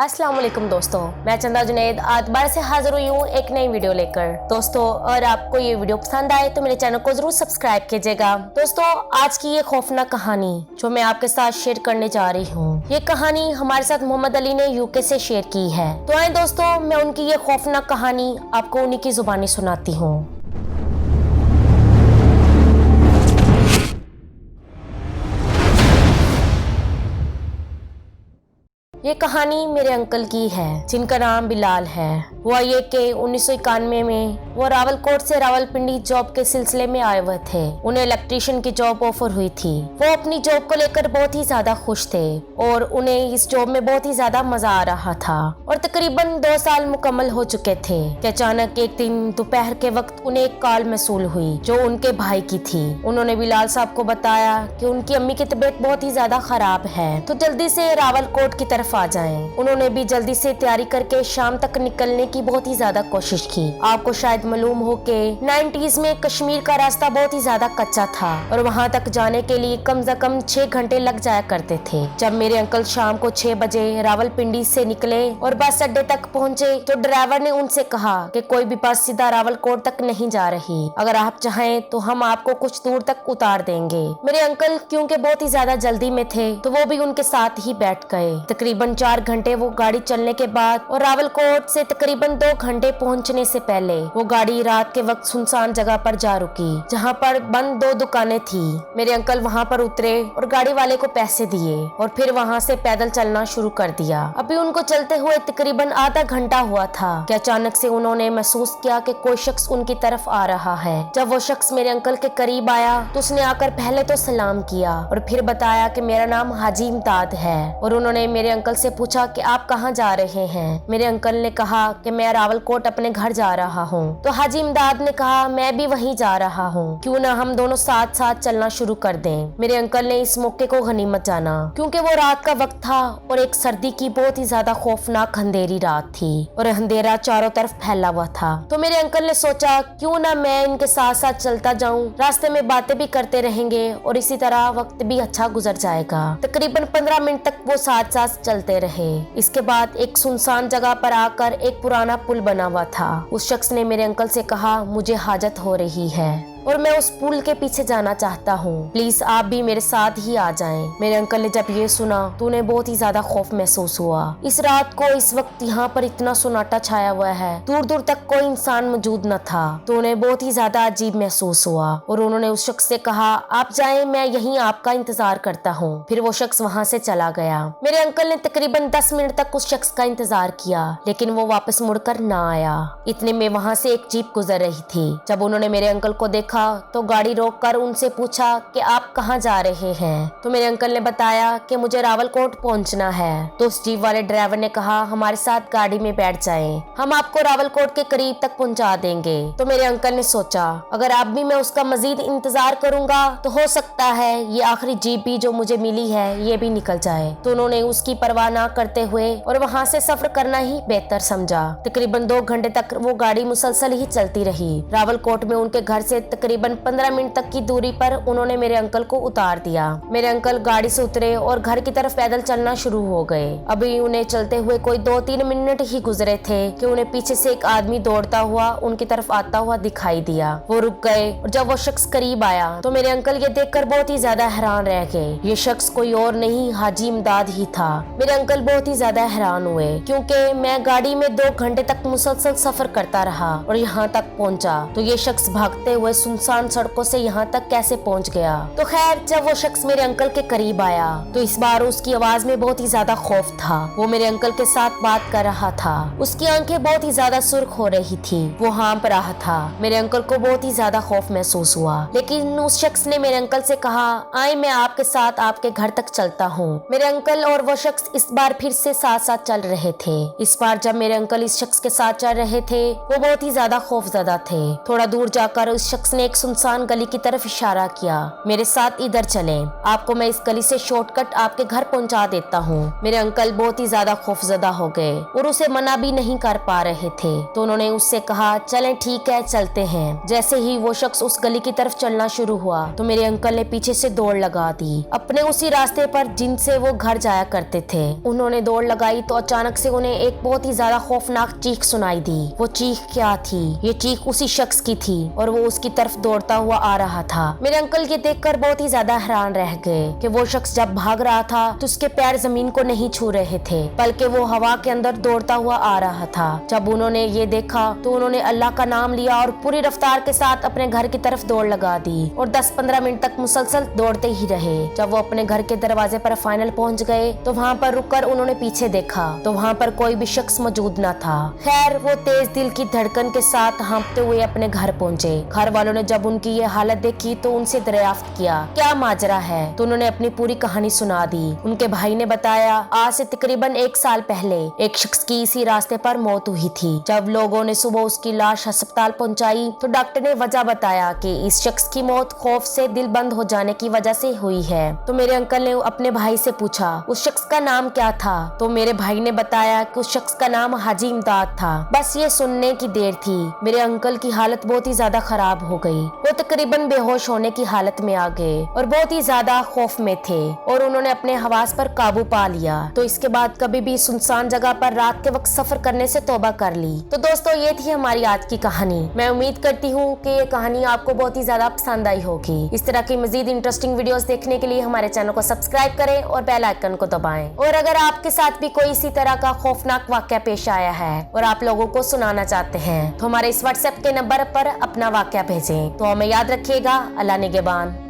अस्सलाम वालेकुम दोस्तों, मैं चंदा जुनैद आज दोबारा से हाजिर हुई हूँ एक नई वीडियो लेकर। दोस्तों अगर आपको ये वीडियो पसंद आए तो मेरे चैनल को जरूर सब्सक्राइब कीजिएगा। दोस्तों आज की ये खौफनाक कहानी जो मैं आपके साथ शेयर करने जा रही हूँ, ये कहानी हमारे साथ मोहम्मद अली ने यूके से शेयर की है। तो आए दोस्तों मैं उनकी ये खौफनाक कहानी आपको उन्हीं की जुबानी सुनाती हूँ। ये कहानी मेरे अंकल की है जिनका नाम बिलाल है। हुआ ये कि 1991 में वो रावलकोट से रावलपिंडी जॉब के सिलसिले में आए हुए थे। उन्हें इलेक्ट्रीशियन की जॉब ऑफर हुई थी। वो अपनी जॉब को लेकर बहुत ही ज्यादा खुश थे और उन्हें इस जॉब में बहुत ही ज्यादा मजा आ रहा था और तकरीबन 2 साल मुकम्मल हो चुके थे कि अचानक एक दिन दोपहर के वक्त उन्हें एक कॉल मसूल हुई जो उनके भाई की थी। उन्होंने बिलाल साहब को बताया कि उनकी अम्मी की तबीयत बहुत ही ज्यादा खराब है तो जल्दी से रावलकोट की तरफ आ जाएं। उन्होंने भी जल्दी से तैयारी करके शाम तक निकलने की बहुत ही ज्यादा कोशिश की। आपको शायद मालूम हो कि 90s में कश्मीर का रास्ता बहुत ही ज्यादा कच्चा था और वहां तक जाने के लिए कम से कम 6 घंटे लग जाया करते थे। जब मेरे अंकल शाम को 6 बजे रावलपिंडी से निकले और बस अड्डे तक पहुंचे तो ड्राइवर ने उनसे कहा कि कोई भी बस सीधा रावलकोट तक नहीं जा रही, अगर आप चाहें तो हम आपको कुछ दूर तक उतार देंगे। मेरे अंकल क्योंकि बहुत ही ज्यादा जल्दी में थे तो वो भी उनके साथ ही बैठ गए। तकरीबन 4 घंटे वो गाड़ी चलने के बाद और रावलकोट से तकरीबन 2 घंटे पहुंचने से पहले वो गाड़ी रात के वक्त सुनसान जगह पर जा रुकी जहां पर बंद 2 दुकानें थी। मेरे अंकल वहां पर उतरे और गाड़ी वाले को पैसे दिए और फिर वहां से पैदल चलना शुरू कर दिया। अभी उनको चलते हुए तकरीबन आधा घंटा हुआ था कि अचानक से उन्होंने महसूस किया कि कोई शख्स उनकी तरफ आ रहा है। जब वो शख्स मेरे अंकल के करीब आया तो उसने आकर पहले तो सलाम किया और फिर बताया कि मेरा नाम हाजी इमदाद है और उन्होंने मेरे अंकल से पूछा कि आप कहाँ जा रहे हैं। मेरे अंकल ने कहा कि मैं रावलकोट अपने घर जा रहा हूँ। तो हाजी इमदाद ने कहा मैं भी वहीं जा रहा हूँ, क्यों ना हम दोनों साथ साथ चलना शुरू कर दें। मेरे अंकल ने इस मौके को गनीमत जाना क्योंकि वो रात का वक्त था और एक सर्दी की बहुत ही ज्यादा खौफनाक अंधेरी रात थी और अंधेरा चारों तरफ फैला हुआ था। तो मेरे अंकल ने सोचा क्यों ना मैं इनके साथ साथ चलता जाऊं, रास्ते में बातें भी करते रहेंगे और इसी तरह वक्त भी अच्छा गुजर जाएगा। तकरीबन 15 मिनट तक वो साथ साथ चलते रहे। इसके बाद एक सुनसान जगह पर आकर एक पुराना पुल बना हुआ था। उस शख्स ने मेरे अंकल से कहा मुझे हाजत हो रही है और मैं उस पुल के पीछे जाना चाहता हूँ, प्लीज आप भी मेरे साथ ही आ जाएं। मेरे अंकल ने जब ये सुना तो उन्हें बहुत ही ज्यादा खौफ महसूस हुआ। इस रात को इस वक्त यहाँ पर इतना सन्नाटा छाया हुआ है, दूर दूर तक कोई इंसान मौजूद न था तो उन्हें बहुत ही ज्यादा अजीब महसूस हुआ और उन्होंने उस शख्स से कहा आप जाएं, मैं यहीं आपका इंतजार करता हूँ। फिर वो शख्स वहाँ से चला गया। मेरे अंकल ने तकरीबन 10 मिनट तक उस शख्स का इंतजार किया लेकिन वो वापस मुड़कर ना आया। इतने में वहाँ से एक जीप गुजर रही थी। जब उन्होंने मेरे अंकल को देखा तो गाड़ी रोककर उनसे पूछा कि आप कहाँ जा रहे हैं। तो मेरे अंकल ने बताया कि मुझे रावलकोट पहुंचना है। तो उस जीप वाले ड्राइवर ने कहा हमारे साथ गाड़ी में बैठ जाएं, हम आपको रावलकोट के करीब तक पहुंचा देंगे। तो मेरे अंकल ने सोचा अगर अब भी मैं उसका मजीद इंतजार करूंगा तो हो सकता है ये आखिरी जीप भी जो मुझे मिली है ये भी निकल जाए। तो उन्होंने उसकी परवाह न करते हुए और वहाँ से सफर करना ही बेहतर समझा। तकरीबन 2 घंटे तक वो गाड़ी मुसलसल ही चलती रही। रावलकोट में उनके घर से तकरीबन 15 मिनट तक की दूरी पर उन्होंने मेरे अंकल को उतार दिया। मेरे अंकल गाड़ी से उतरे और घर की तरफ पैदल चलना शुरू हो गए। अभी उन्हें चलते हुए कोई 2-3 मिनट ही गुजरे थे कि उन्हें पीछे से एक आदमी दौड़ता हुआ उनकी तरफ आता हुआ दिखाई दिया। वो रुक गए और जब वो शख्स करीब आया तो मेरे अंकल ये देखकर बहुत ही ज्यादा हैरान रह गए। ये शख्स कोई और नहीं हाजी इमदाद ही था। मेरे अंकल बहुत ही ज्यादा हैरान हुए क्योंकि मैं गाड़ी में 2 घंटे तक मुसलसल सफर करता रहा और यहाँ तक पहुँचा तो ये शख्स भागते हुए सुनसान सड़कों से यहाँ तक कैसे पहुँच गया। तो खैर जब वो शख्स मेरे अंकल के करीब आया तो इस बार उसकी आवाज में बहुत ही ज्यादा खौफ था। वो मेरे अंकल के साथ बात कर रहा था। उसकी आंखें बहुत ही ज्यादा सुर्ख हो रही थी। वो हाँफ रहा था। मेरे अंकल को बहुत ही ज्यादा खौफ महसूस हुआ लेकिन उस शख्स ने मेरे अंकल से कहा आए मैं आपके साथ आपके घर तक चलता हूँ। मेरे अंकल और वो शख्स इस बार फिर से साथ साथ चल रहे थे। इस बार जब मेरे अंकल इस शख्स के साथ चल रहे थे वो बहुत ही ज्यादा खौफजदा थे। थोड़ा दूर जाकर उस शख्स ने एक सुनसान गली की तरफ इशारा किया। मेरे साथ इधर चलें, आपको मैं इस गली से शॉर्टकट आपके घर पहुंचा देता हूँ। मेरे अंकल बहुत ही ज्यादा खौफजदा हो गए और उसे मना भी नहीं कर पा रहे थे, तो उन्होंने उससे कहा चलें ठीक है चलते हैं। जैसे ही वो शख्स उस गली की तरफ चलना शुरू हुआ तो मेरे अंकल ने पीछे से दौड़ लगा दी, अपने उसी रास्ते पर जिनसे वो घर जाया करते थे। उन्होंने दौड़ लगाई तो अचानक से उन्हें एक बहुत ही ज्यादा खौफनाक चीख सुनाई दी। वो चीख क्या थी? ये चीख उसी शख्स की थी और वो उसकी तरफ दौड़ता हुआ आ रहा था। मेरे अंकल ये देखकर बहुत ही ज्यादा हैरान रह गए कि वो शख्स जब भाग रहा था तो उसके पैर जमीन को नहीं छू रहे थे, बल्कि वो हवा के अंदर दौड़ता हुआ आ रहा था। जब उन्होंने ये देखा तो उन्होंने अल्लाह का नाम लिया और पूरी रफ्तार के साथ अपने घर की तरफ दौड़ लगा दी और 10-15 मिनट तक मुसलसल दौड़ते ही रहे। जब वो अपने घर के दरवाजे पर फाइनल पहुंच गए तो वहाँ पर रुककर उन्होंने पीछे देखा तो वहाँ पर कोई भी शख्स मौजूद न था। खैर वो तेज दिल की धड़कन के साथ हाँफते हुए अपने घर पहुँचे। घर वालों ने जब उनकी ये हालत देखी तो उनसे दरियाफ्त किया क्या माजरा है, तो उन्होंने अपनी पूरी कहानी सुना दी। उनके भाई ने बताया आज से तकरीबन 1 साल पहले एक शख्स की इसी रास्ते पर मौत हुई थी। जब लोगों ने सुबह उसकी लाश अस्पताल पहुंचाई तो डॉक्टर ने वजह बताया कि इस शख्स की मौत खौफ से दिल बंद हो जाने की वजह से हुई है। तो मेरे अंकल ने अपने भाई से पूछा उस शख्स का नाम क्या था, तो मेरे भाई ने बताया कि उस शख्स का नाम हाजी इमदाद था। बस ये सुनने की देर थी, मेरे अंकल की हालत बहुत ही ज्यादा खराब हो गई। वो तकरीबन बेहोश होने की हालत में आ गए और बहुत ही ज्यादा खौफ में थे और उन्होंने अपने हवास पर काबू पा लिया। तो इसके बाद कभी भी सुनसान जगह पर रात के वक्त सफर करने से तौबा कर ली। तो दोस्तों ये थी हमारी आज की कहानी। मैं उम्मीद करती हूँ कि ये कहानी आपको बहुत ही ज्यादा पसंद आई होगी। इस तरह की मजीद इंटरेस्टिंग वीडियोस देखने के लिए हमारे चैनल को सब्सक्राइब करें और बेल आइकन को दबाएं। और अगर आपके साथ भी कोई इसी तरह का खौफनाक वाकया पेश आया है और आप लोगों को सुनाना चाहते हैं तो हमारे इस व्हाट्सएप के नंबर पर अपना वाकया भेजें। तो हमें याद रखिएगा। अल्लाह निगहबान।